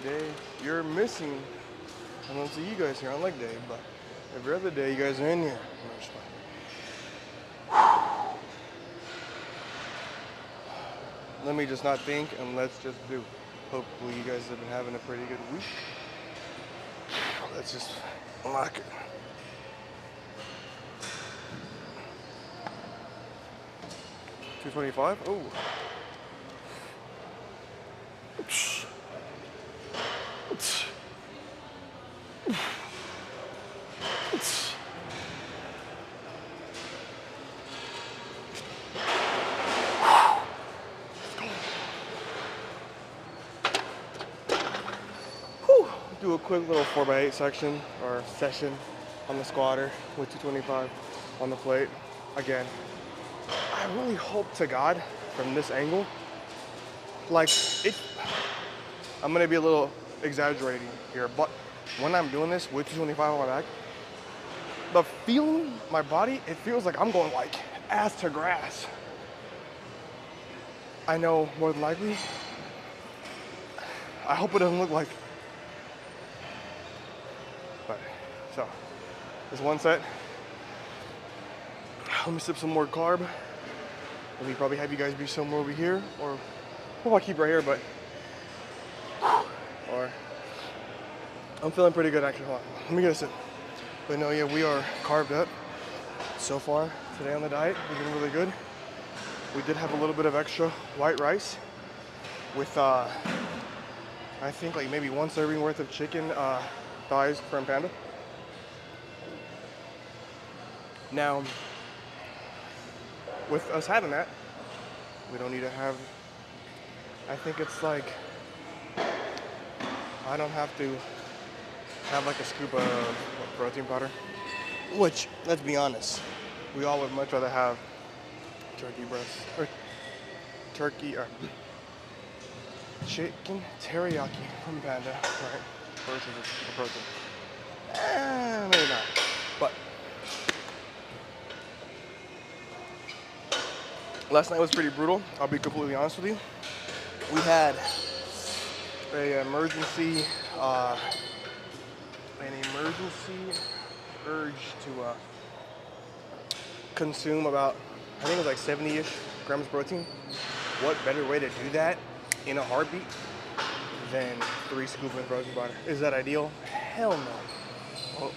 day you're missing. I don't see you guys here on leg day, but every other day you guys are in here. Let me just not think and let's just do. Hopefully you guys have been having a pretty good week. Let's just lock it. $225. Oh. Do a quick little 4x8 section or session on the squatter with 225 on the plate. Again, I really hope to God from this angle, like I'm gonna be a little exaggerating here, but when I'm doing this with 225 on my back, the feeling, my body, it feels like I'm going like ass to grass. I know more than likely, I hope it doesn't look like. But, so, this one set. Let me sip some more carb. Let me probably have you guys be somewhere over here, or well, I'll keep right here, but, or, I'm feeling pretty good actually. Hold on. Let me get a sip. But no, yeah, we are carved up so far today on the diet. We're doing really good. We did have a little bit of extra white rice with, I think like maybe 1 serving worth of chicken thighs from Panda. Now, with us having that, we don't need to have, I think it's like, I don't have to have like a scoop of protein powder, which, let's be honest, we all would much rather have turkey breast, or turkey, or chicken teriyaki from Panda, right, versus the protein. Maybe not, but last night was pretty brutal, I'll be completely honest with you. We had an emergency urge to consume about, I think it was like 70-ish grams of protein. What better way to do that in a heartbeat than 3 scoops of protein powder? Is that ideal? Hell no. Well,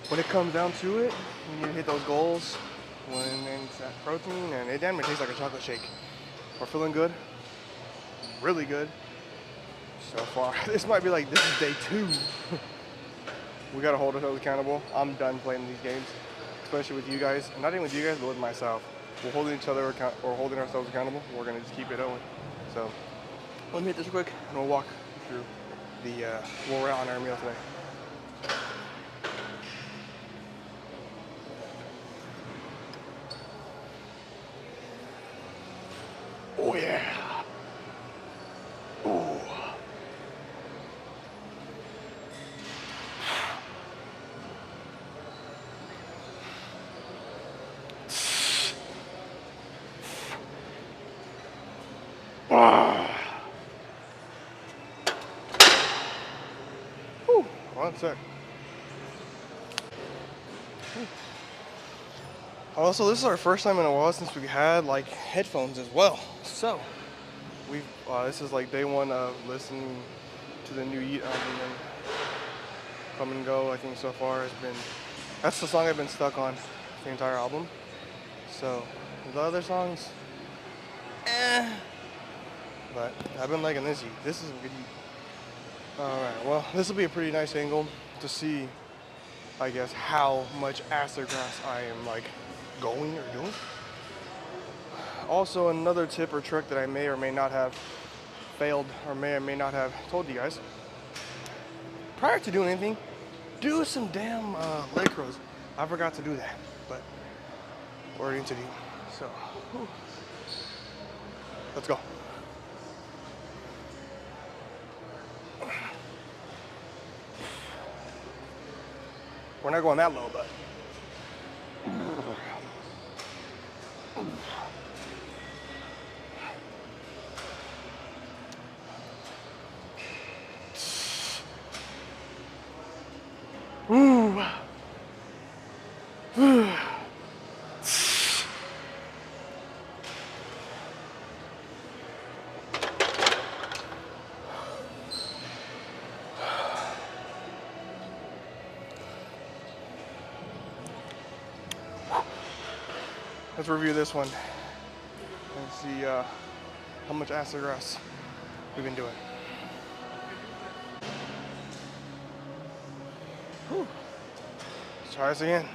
when it comes down to it, when you hit those goals, when it's that protein, and it damn near tastes like a chocolate shake. We're feeling good, really good so far. This might be like, this is day 2. We gotta hold ourselves accountable. I'm done playing these games, especially with you guys, and not even with you guys, but with myself. We're holding each other or holding ourselves accountable. We're gonna just keep it going. So let me hit this quick, and we'll walk through the where we're at on our meal today. Oh yeah. Ooh. Whew. 1 sec. Also, this is our first time in a while since we had like headphones as well. So we this is like day 1 of listening to the new Yeet album, and Come and Go. I think so far has been, that's the song I've been stuck on the entire album. So the other songs, but I've been liking this Yeet. This is a good Yeet. All right, well, this will be a pretty nice angle to see, I guess, how much acid grass I am like going or doing. Also, another tip or trick that I may or may not have failed or may not have told you guys. Prior to doing anything, do some damn leg curls. I forgot to do that, but we're into deep. So, whew. Let's go. We're not going that low, but. let's review this one and see how much acid grass we've been doing. Whew. Let's try this again.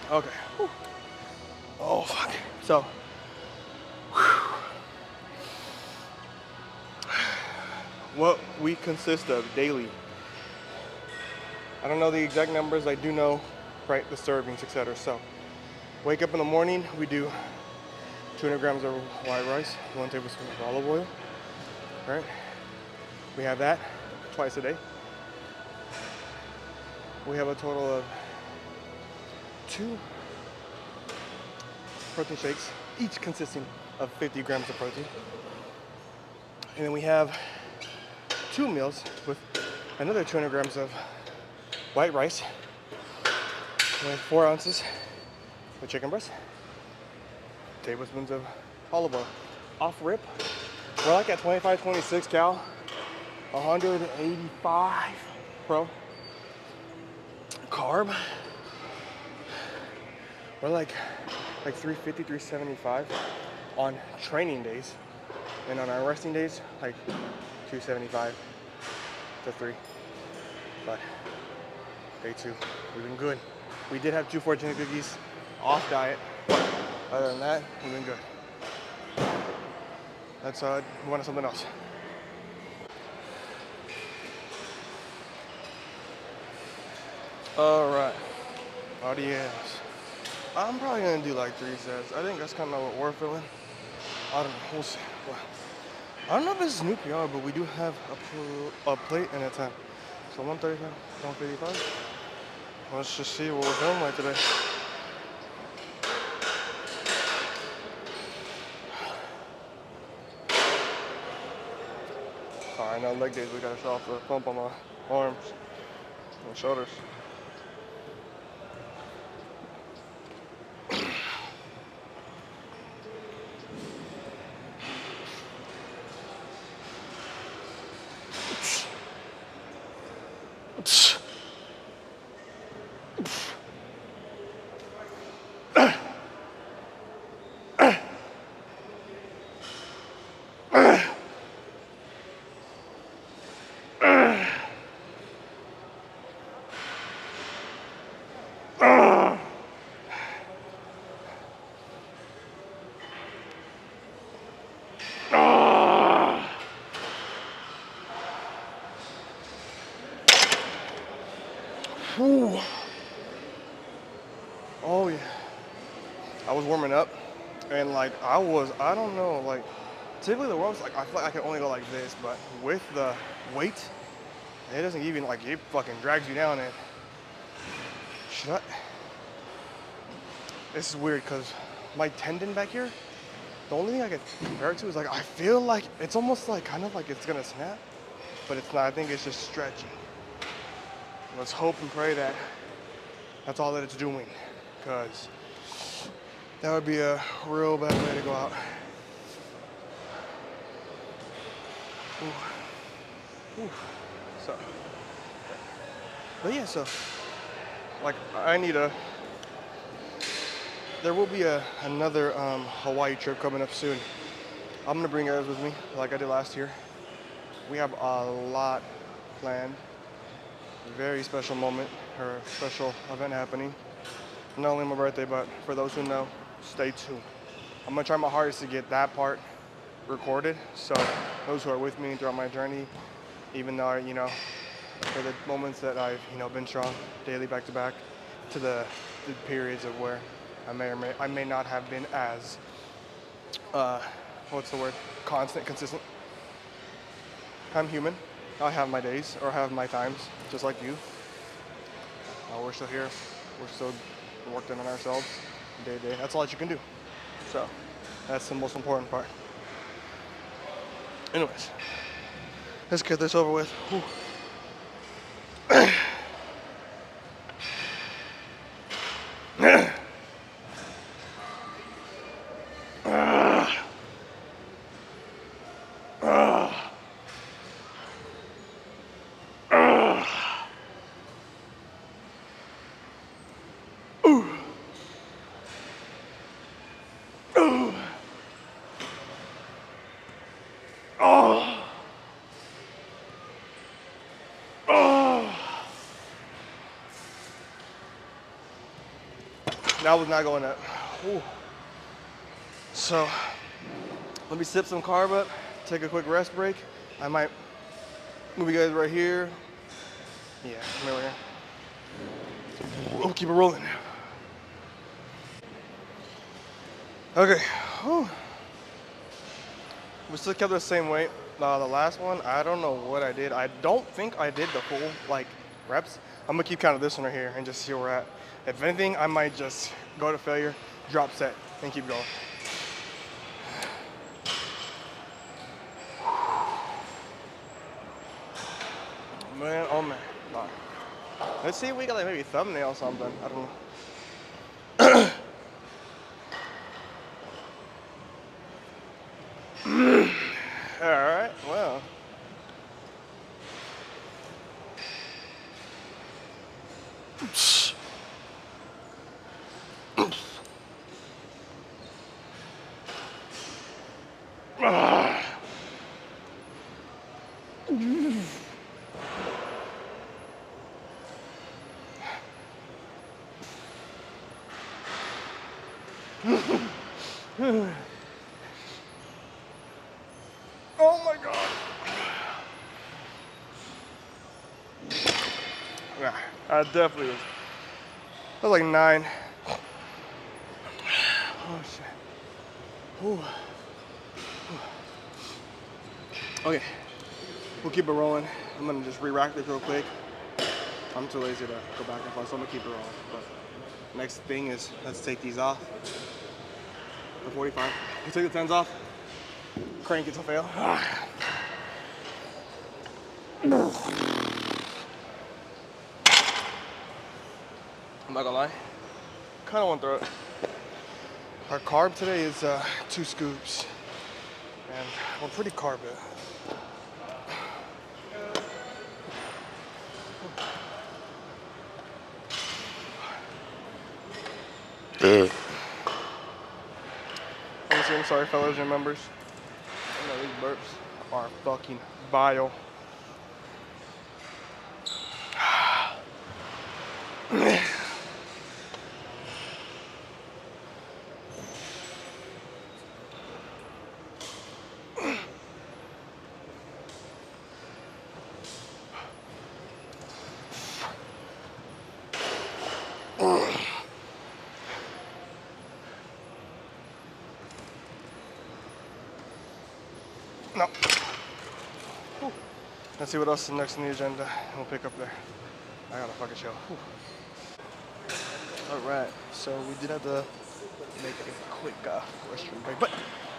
Okay. Whew. Oh, fuck. So, what we consist of daily. I don't know the exact numbers. I do know, right, the servings, etc. So, wake up in the morning, we do 200 grams of white rice, 1 tablespoon of olive oil, right? We have that twice a day. We have a total of 2 protein shakes, each consisting of 50 grams of protein. And then we have 2 meals with another 200 grams of white rice with 4 ounces of chicken breast, tablespoons of olive oil. Off rip, we're like at 25, 26 cal, 185 pro carb. We're like 350, 375 on training days, and on our resting days, like 275 to 3. But day 2, we've been good. We did have 2 fortune cookies off diet, but other than that, we've been good. Let's move on to something else. All right, audience. I'm probably gonna do like 3 sets. I think that's kind of what we're feeling. I don't know, we'll see. Well, I don't know if this is new PR, but we do have a plate and a 10. So 135, 155. Let's just see what we're feeling like today. Alright, now leg days, we gotta show off the pump on my arms and shoulders. Whew. Oh yeah. I was warming up and like I don't know, like typically the ropes, like I feel like I can only go like this, but with the weight, it doesn't even, like, it fucking drags you down. And this is weird because my tendon back here, the only thing I can compare it to is like I feel like it's almost like kind of like it's gonna snap, but it's not. I think it's just stretching. Let's hope and pray that that's all that it's doing, because that would be a real bad way to go out. Ooh. Ooh. So, but yeah, so like there will be another Hawaii trip coming up soon. I'm gonna bring guys with me like I did last year. We have a lot planned. A very special moment, or a special event happening. Not only my birthday, but for those who know, stay tuned. I'm gonna try my hardest to get that part recorded, so those who are with me throughout my journey, even though, you know, for the moments that I've, you know, been strong daily back to back, to the periods of where I may not have been as what's the word? Constant, consistent. I'm human. I have my days or have my times, just like you. We're still here. We're still working on ourselves day to day. That's all that you can do. So that's the most important part. Anyways, let's get this over with. Whew. That was not going up. Ooh. So let me sip some carb up, take a quick rest break. I might move you guys right here. Yeah, come over here. We'll keep it rolling. Okay. Whew. We still kept the same weight. The last one, I don't know what I did. I don't think I did the full reps. I'm gonna keep counting this one right here and just see where we're at. If anything, I might just go to failure, drop set, and keep going. Man, oh man. Nah. Let's see if we got maybe a thumbnail or something. I don't know. All right, well. Oh my God. Yeah, I definitely was. That was like 9. Oh shit. Ooh. Okay, we'll keep it rolling. I'm gonna just re-rack this real quick. I'm too lazy to go back and forth, so I'm gonna keep it rolling. But next thing is, let's take these off. The 45. We'll take the 10s off. Crank it to fail. I'm not gonna lie, kind of want to throw it. Our carb today is 2 scoops, and we're pretty carb it. I'm sorry, fellas and members. I know these burps are fucking vile. No. Whew. Let's see what else is next on the agenda, and we'll pick up there. I got a fucking show. All right, so we did have to make a quick restroom break, but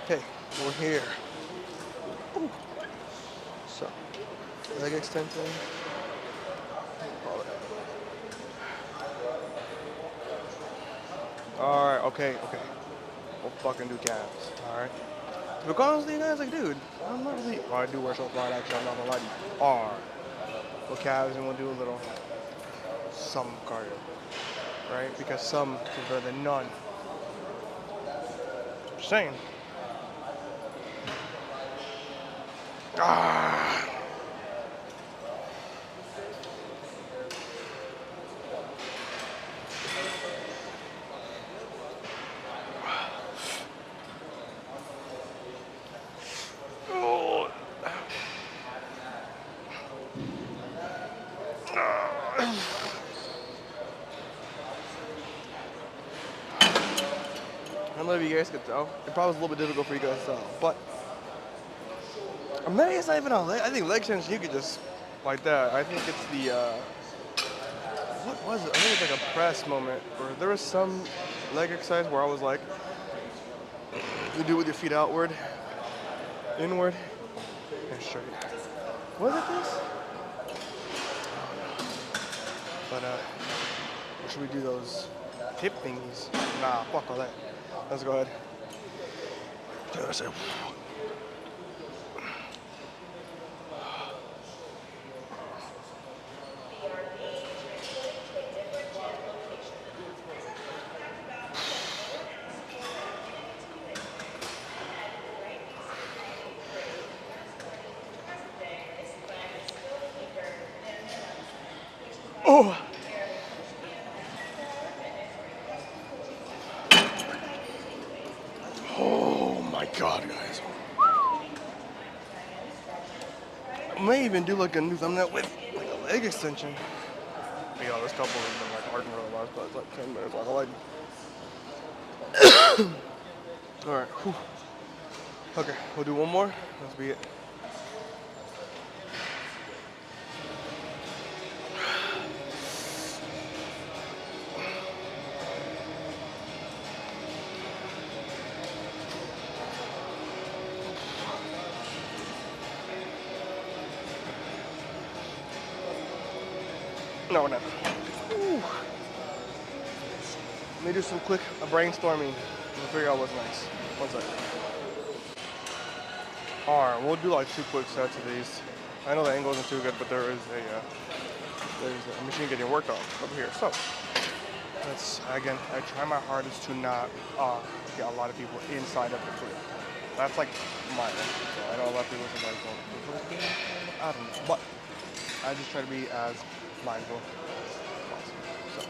hey, we're here. Ooh. So, leg extension. All right, okay. We'll fucking do calves. All right. But honestly, you guys, dude, I'm not really. Oh, I do work so far, actually. I'm not gonna lie to you. All right. We'll calves and we'll do a little some cardio, right? Because some is better than none. Just saying. Ah. don't know if you guys could tell. It probably was a little bit difficult for you guys to tell, but maybe it's not even a leg. I think leg extension you could just like that. I think it's the what was it? I think it's like a press moment, or there was some leg exercise where I was like, you do it with your feet outward, inward, and straight. Was it this? But or should we do those hip thingies? Nah, fuck all that. Let's go ahead. Oh! Oh my god, guys. I may even do like a new thumbnail with like a leg extension. Yeah, this couple has been like arguing for the last, but it's like 10 minutes long. Alright, whew. Okay, we'll do one more. Let's be it. No, we're not. Ooh. Let me do some quick brainstorming. We'll figure out what's next. One second. Alright, we'll do like 2 quick sets of these. I know the angle isn't too good, but there's a machine getting worked on over here. So, again, I try my hardest to not get a lot of people inside of the clip. That's like my so I know a lot of people are like, I don't know, but I just try to be as mindful as possible. So.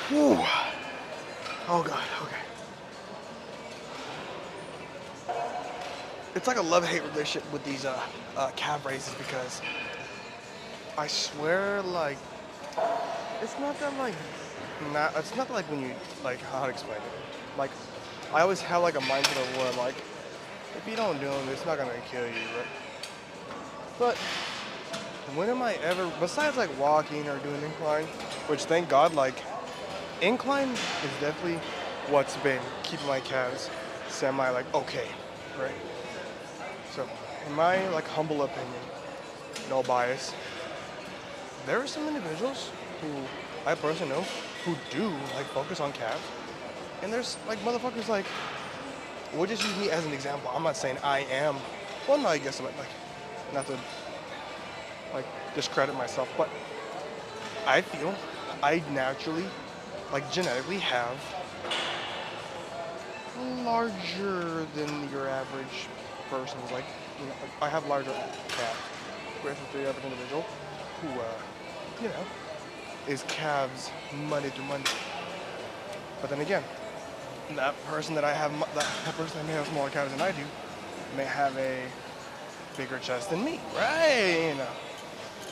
Whew. Oh god, okay. It's like a love-hate relationship with these calf raises because I swear, like, it's not that like, it's not like when you, like, how to explain it. Like, I always have like a mindset of where I'm like, if you don't do them, it's not gonna kill you, right? But when am I ever, besides like walking or doing incline, which thank God, like, incline is definitely what's been keeping my calves semi like okay, right? So in my like humble opinion, no bias, there are some individuals who I personally know who do like focus on calves, and there's like motherfuckers like, we'll just use me as an example. I'm not saying I am, well no, I guess I'm like, not to like discredit myself, but I feel I naturally, like genetically have larger than your average person's, like, you know, I have larger calves compared to the average individual who, you know, is calves Monday through Monday. But then again, that person that may have smaller calves than I do may have a bigger chest than me, right?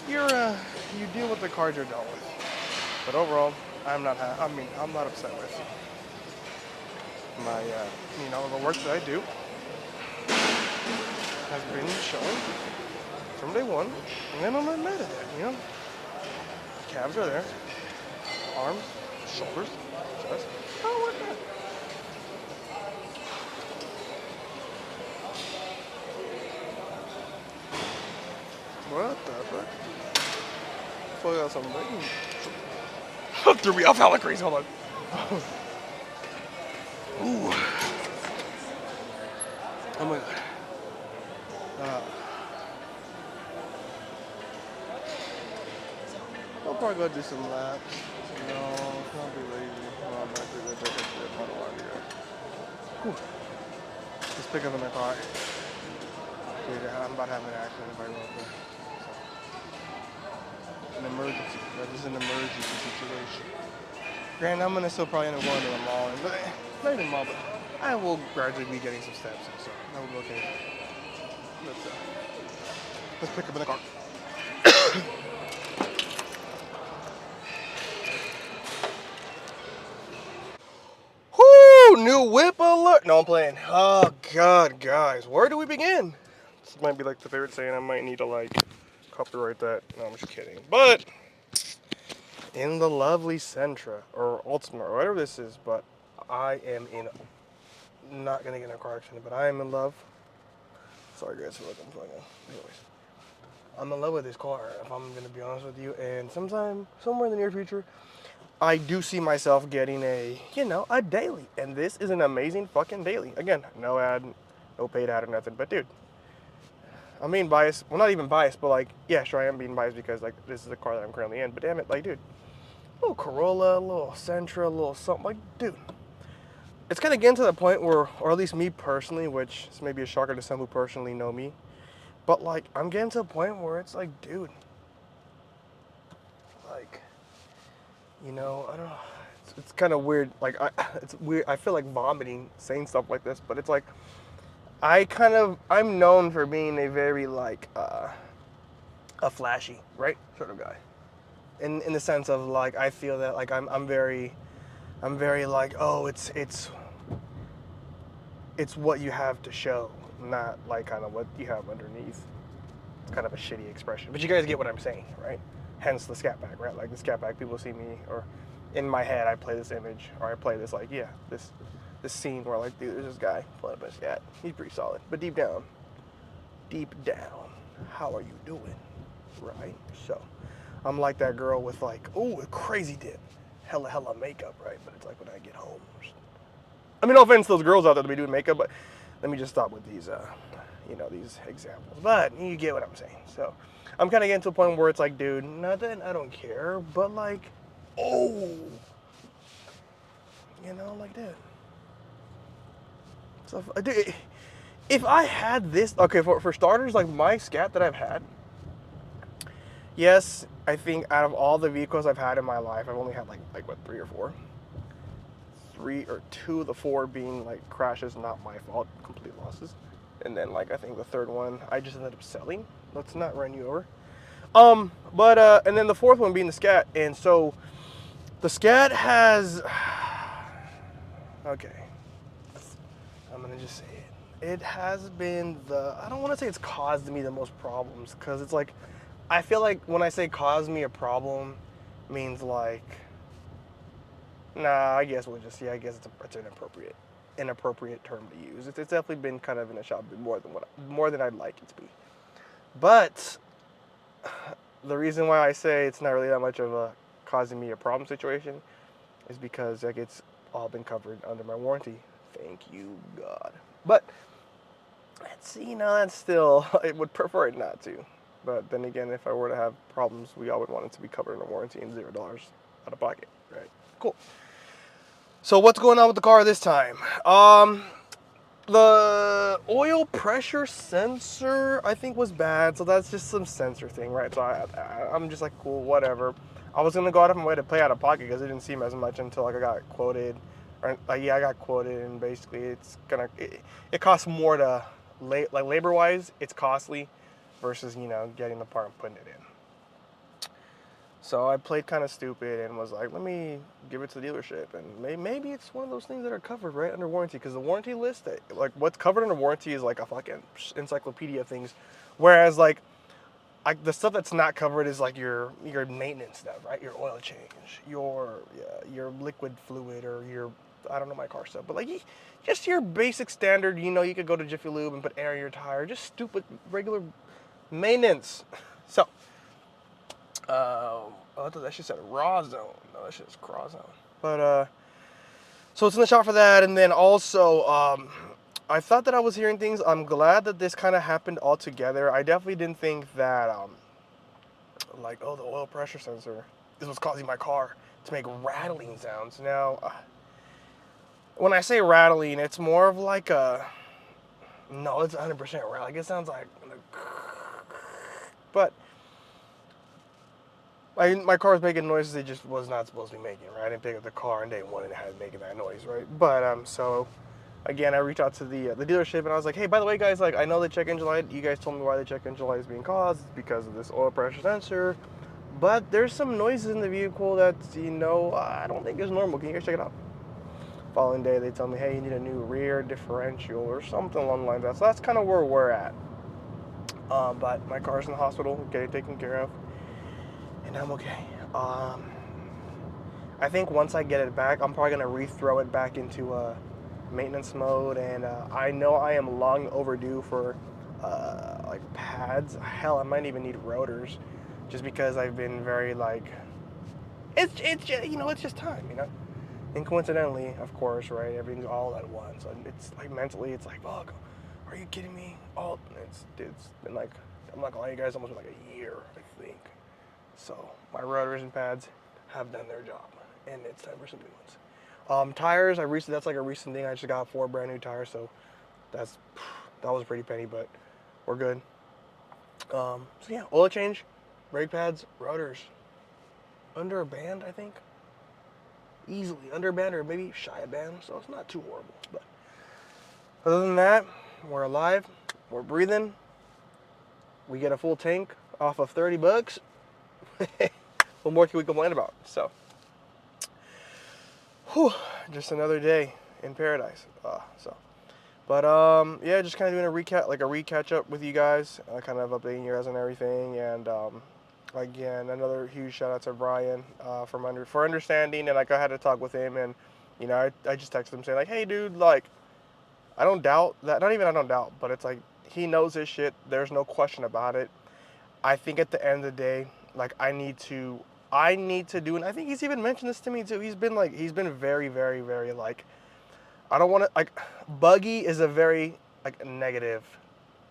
You know, you deal with the cards you're dealt with. But overall, I'm not upset with my, you know, the work that I do has been shown from day one, and I'm not mad at that, you know? Calves are there, arms, shoulders, chest, I'll work that. What the got something. Threw me off hella crazy. Hold on. Ooh. Oh my god. I'll probably go do some laps. No, I'll be lazy. Well, I'm actually going to take a shit. I don't want to do that. Whew. Just pick up in the car. Dude, I'm about to have an accident if I go up there. So. An emergency. That is an emergency situation. Granted, I'm going to still probably end up going to the mall. But not even the mall, but I will gradually be getting some steps in, so that will be okay. Let's pick up in the car. Whoo! New whip alert! No, I'm playing. Oh, God, guys. Where do we begin? This might be like the favorite saying. I might need to, like, copyright that. No, I'm just kidding. But in the lovely Sentra, or Ultima, or whatever this is, but I am in, not going to get in a car accident, but I am in love. Sorry, guys, for what I'm playing. Anyways, I'm in love with this car, if I'm going to be honest with you, and somewhere in the near future, I do see myself getting a daily, and this is an amazing fucking daily. Again, no ad, no paid ad or nothing, but dude, I'm being biased. Well, not even biased, but like, yeah, sure, I am being biased because like this is the car that I'm currently in. But damn it, like, dude, a little Corolla, a little Sentra, a little something, like, dude, it's kind of getting to the point where, or at least me personally, which is maybe a shocker to some who personally know me, but like, I'm getting to a point where it's like, dude, like, I don't know. It's kind of weird. Like, it's weird. I feel like vomiting saying stuff like this, but it's like, I'm known for being a very like, a flashy, right, sort of guy. In the sense of like, I feel that like I'm very like, oh, it's what you have to show, not like kind of what you have underneath. It's kind of a shitty expression, but you guys get what I'm saying, right? Hence the scat bag, right? Like the scat bag, people see me, or in my head, I play this image, or I play this like, yeah, this scene where like, dude, there's this guy playing a scat. He's pretty solid, but deep down, how are you doing, right? So, I'm like that girl with like, oh, a crazy dip, hella makeup, right? But it's like when I get home. I mean, no offense to those girls out there that be doing makeup, but let me just stop with these, these examples. But you get what I'm saying. So I'm kind of getting to a point where it's like, dude, nothing, I don't care, but like, oh, like, dude. So, dude, if I had this, okay, for starters, like my scat that I've had, yes, I think out of all the vehicles I've had in my life, I've only had like what, 3 or 4? 3 or 2 of the 4 being like crashes, not my fault, complete losses. And then like I think the third one I just ended up selling. Let's not run you over. And then the fourth one being the scat. And so the scat has, okay, I'm gonna just say it. It has been I don't want to say it's caused me the most problems, because it's like, I feel like when I say caused me a problem, means like, nah, I guess it's an inappropriate term to use. It's definitely been kind of in a shop more than I'd like it to be. But the reason why I say it's not really that much of a causing me a problem situation is because like it's all been covered under my warranty. Thank you, God. But that's still, I would prefer it not to. But then again, if I were to have problems, we all would want it to be covered under warranty and $0 out of pocket, right? Cool. So what's going on with the car this time? The oil pressure sensor, I think, was bad. So that's just some sensor thing, right? So I'm just like, cool, whatever. I was going to go out of my way to pay out of pocket because it didn't seem as much until like I got quoted. Or like, yeah, I got quoted, and basically it costs more to, like labor-wise, it's costly versus, getting the part and putting it in. So I played kind of stupid and was like, let me give it to the dealership. And maybe it's one of those things that are covered right under warranty. Because the warranty list, like what's covered under warranty is like a fucking encyclopedia of things. Whereas like the stuff that's not covered is like your maintenance stuff, right? Your oil change, your liquid fluid, or I don't know my car stuff. But like just your basic standard, you could go to Jiffy Lube and put air in your tire. Just stupid, regular maintenance. So I thought that shit said raw zone. No, that shit's craw zone. But so it's in the shop for that, and then also I thought that I was hearing things. I'm glad that this kind of happened all together. I definitely didn't think that like, oh, the oil pressure sensor, this was causing my car to make rattling sounds. Now, when I say rattling, it's more of like a, no, it's 100% rattling. Like, it sounds like, but my car's making noises it just was not supposed to be making, right? I didn't pick up the car and day one and it had making that noise, right? But so again, I reached out to the dealership and I was like, hey, by the way, guys, like, I know the check engine light. You guys told me why the check engine light is being caused. It's because of this oil pressure sensor. But there's some noises in the vehicle that, I don't think is normal. Can you guys check it out? Following day, they tell me, hey, you need a new rear differential or something along the lines of that. So that's kind of where we're at. But my car's in the hospital, getting taken care of, and I'm okay. I think once I get it back, I'm probably gonna re-throw it back into maintenance mode, and I know I am long overdue for like pads. Hell, I might even need rotors, just because I've been very like, it's just, it's just time, And coincidentally, of course, right, everything's all at once. And it's like mentally, it's like, fuck, are you kidding me? It's been like, I'm not gonna lie, you guys, almost been like a year, I think. So my rotors and pads have done their job, and it's time for some new ones. Tires, that's like a recent thing. I just got 4 brand new tires, so that was a pretty penny, but we're good. So yeah, oil change, brake pads, rotors, under a band, I think. Easily under a band or maybe shy a band, so it's not too horrible. But other than that, we're alive, we're breathing. We get a full tank off of $30. What more can we complain about? So, just another day in paradise. Yeah, just kind of doing a recatch up with you guys, kind of updating you guys on everything, and again, another huge shout out to Brian for understanding, and like I had to talk with him, and I just texted him saying like, hey dude, like I don't doubt that, not even I don't doubt, but it's like he knows his shit. There's no question about it. I think at the end of the day, like I need to do, and I think he's even mentioned this to me too. He's been very, very, very like, I don't want to, like, buggy is a very like negative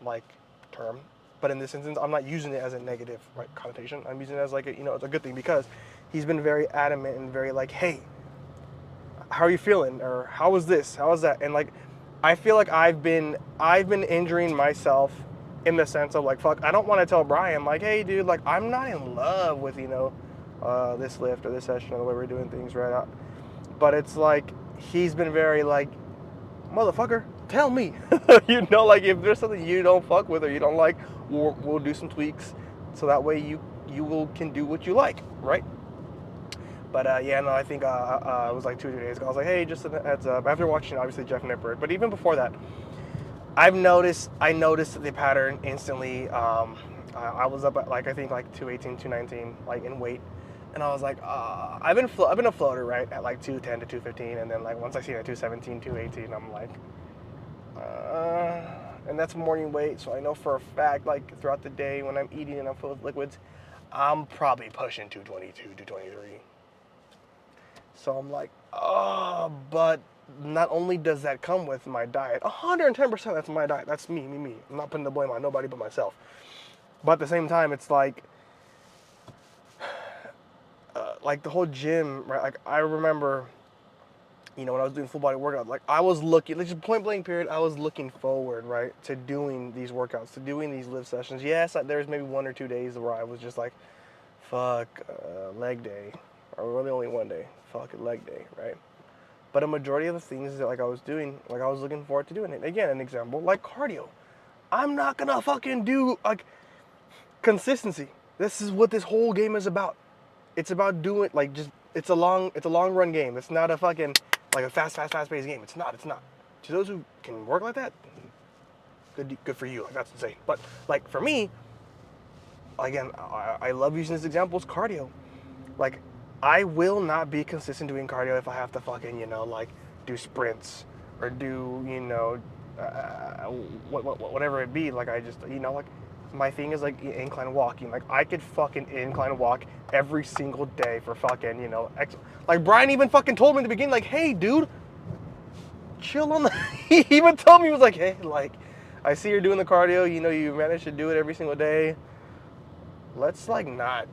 like term, but in this instance, I'm not using it as a negative connotation. I'm using it as like it's a good thing, because he's been very adamant and very like, hey, how are you feeling, or how was this, how was that, and like I feel like I've been injuring myself in the sense of like, fuck, I don't want to tell Brian like, hey dude, like I'm not in love with this lift or this session or the way we're doing things right out, but it's like he's been very like, motherfucker, tell me. Like if there's something you don't fuck with or you don't like, we'll do some tweaks so that way you can do what you like, right? But yeah, no, I think it was like 2 or 3 days ago. I was like, hey, just a heads up. After watching obviously Jeff Nippert, but even before that, I noticed the pattern instantly. I was up at like, I think like 218, 219, like in weight. And I was like, I've been a floater, right, at like 210 to 215, and then like once I see it at 217, 218, I'm like, and that's morning weight, so I know for a fact, like throughout the day when I'm eating and I'm full of liquids, I'm probably pushing 222, 223. So I'm like, but not only does that come with my diet, 110% that's my diet, that's me. I'm not putting the blame on nobody but myself. But at the same time, it's like the whole gym, right? Like I remember, when I was doing full body workout, like I was looking, like just point blank period, I was looking forward, right, to doing these workouts, to doing these lift sessions. Yes, there's maybe 1 or 2 days where I was just like, fuck, leg day, or really only one day, fuck it, leg day, right? But a majority of the things that like I was doing, like I was looking forward to doing it. Again, an example, like cardio. I'm not gonna fucking do like consistency. This is what this whole game is about. It's about doing like it's a long run game. It's not a fucking like a fast paced game. It's not. To those who can work like that, good for you. Like that's insane. But like for me, again, I love using this example. It's cardio. Like I will not be consistent doing cardio if I have to fucking like do sprints or do whatever it be. Like I just like my thing is like incline walking. Like I could fucking incline walk every single day for fucking, you know, like Brian even fucking told me in the beginning, like, hey dude, chill on the, he even told me, he was like, hey, like, I see you're doing the cardio, you know, you managed to do it every single day. Let's like not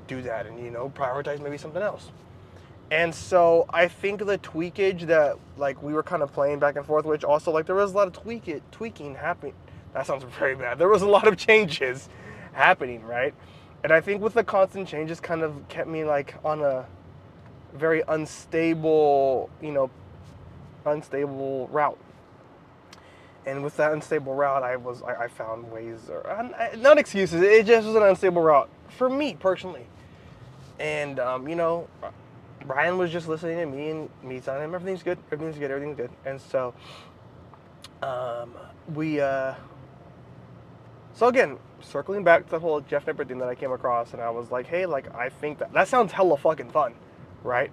do that and, you know, prioritize maybe something else. And so I think the tweakage that like we were kind of playing back and forth, which also like there was a lot of tweaking happening. That sounds very bad. There was a lot of changes happening, right? And I think with the constant changes kind of kept me like on a very unstable, you know, unstable route. And with that unstable route, I found ways, or not excuses, it just was an unstable route for me personally. And, you know, Brian was just listening to me and me telling him everything's good. And so, so again, circling back to the whole Jeff Nippert thing that I came across, and I was like, hey, like, I think that sounds hella fucking fun, right?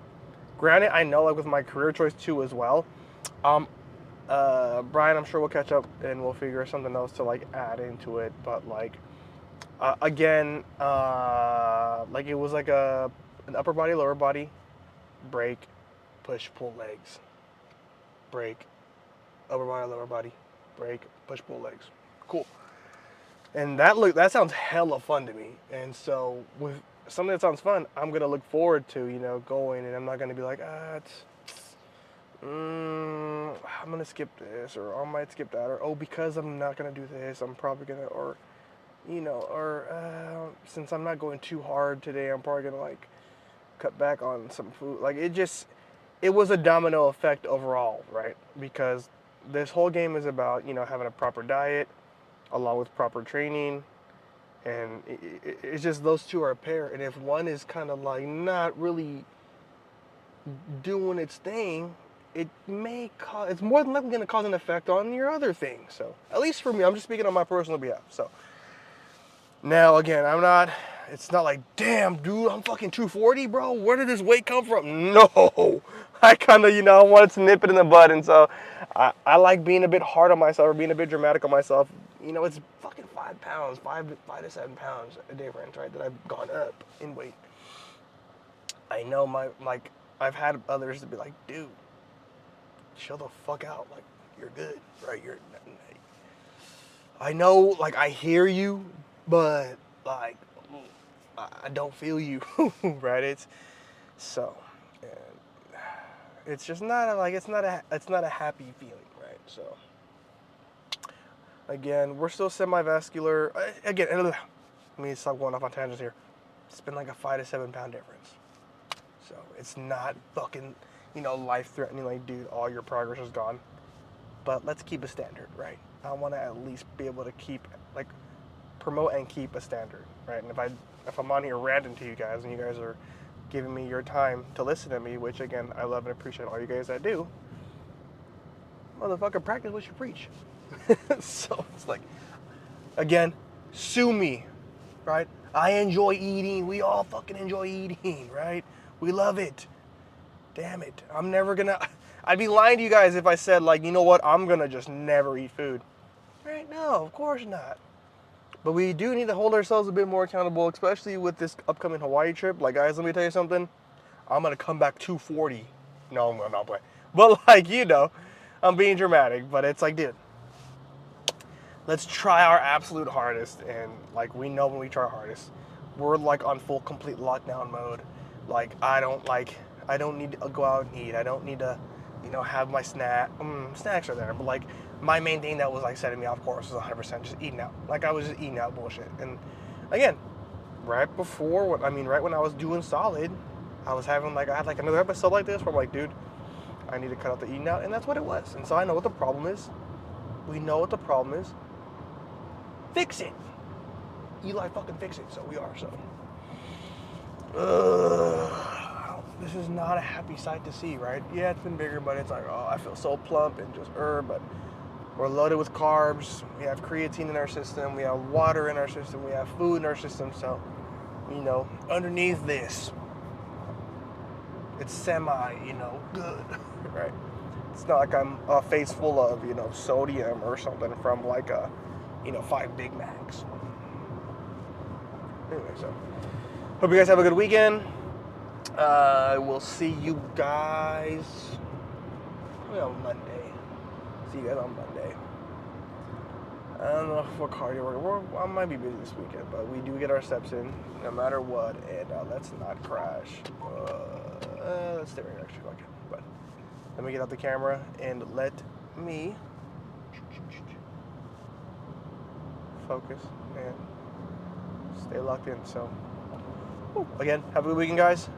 Granted, I know, like, with my career choice too as well, Brian, I'm sure we'll catch up and we'll figure something else to like add into it. But like, again, like it was like an upper body, lower body, break, push, pull legs, break, upper body, lower body, break, push, pull legs. Cool. And that sounds hella fun to me. And so with something that sounds fun, I'm gonna look forward to, you know, going, and I'm not gonna be like, I'm gonna skip this, or I might skip that, or oh, because I'm not gonna do this, I'm probably gonna, or, you know, or since I'm not going too hard today, I'm probably gonna like cut back on some food. Like it was a domino effect overall, right? Because this whole game is about, you know, having a proper diet along with proper training, and it's just those two are a pair. And if one is kind of like not really doing its thing, it may cause, it's more than likely going to cause an effect on your other thing. So at least for me, I'm just speaking on my personal behalf. So now again, it's not like, damn dude, I'm fucking 240, bro, where did this weight come from? No, I kind of, you know, wanted to nip it in the bud. And so I like being a bit hard on myself, or being a bit dramatic on myself. You know, it's fucking 5 pounds, 5 to 7 pounds a difference, right, that I've gone up in weight. I know I've had others to be like, dude, chill the fuck out. Like, you're good, right? I know, like, I hear you, but, like, I don't feel you, right? It's just not it's not a happy feeling, right? So, again, we're still semi-vascular. Again, let me stop going off on tangents here. It's been like a 5 to 7 pound difference. So it's not fucking, you know, life-threatening, like, dude, all your progress is gone. But let's keep a standard, right? I want to at least be able to keep, like, promote and keep a standard, right? And if I'm on here ranting to you guys, and you guys are giving me your time to listen to me, which, again, I love and appreciate all you guys that do, motherfucker, practice what you preach. So it's like, again, sue me, right? I enjoy eating. We all fucking enjoy eating, right? We love it. Damn it. I'm never gonna, I'd be lying to you guys if I said, like, you know what, I'm gonna just never eat food. Right? No, of course not. But we do need to hold ourselves a bit more accountable, especially with this upcoming Hawaii trip. Like, guys, let me tell you something. I'm gonna come back 240. No, I'm not playing. But, like, you know, I'm being dramatic. But it's like, dude, let's try our absolute hardest. And, like, we know when we try our hardest, we're, like, on full, complete lockdown mode. Like, I don't need to go out and eat. I don't need to, you know, have my snacks are there. But, like, my main thing that was, like, setting me off course was 100% just eating out. Like, I was just eating out bullshit. And, again, right when I was doing solid, I had, like, another episode like this where I'm like, dude, I need to cut out the eating out. And that's what it was. And so I know what the problem is. We know what the problem is. Fix it. Eli, fucking fix it. So we are, so. This is not a happy sight to see, right? Yeah, it's been bigger, but it's like, oh, I feel so plump and just but we're loaded with carbs. We have creatine in our system. We have water in our system. We have food in our system. So, you know, underneath this, it's you know, good, right? It's not like I'm a face full of, you know, sodium or something from like 5 Big Macs. Anyway, so hope you guys have a good weekend. We'll see you guys probably on Monday. See you guys on Monday. I don't know what cardio I might be busy this weekend, but we do get our steps in no matter what, and let's not crash. Let's stay right next to it. But let me get out the camera and let me focus and stay locked in. So, again, have a good weekend, guys.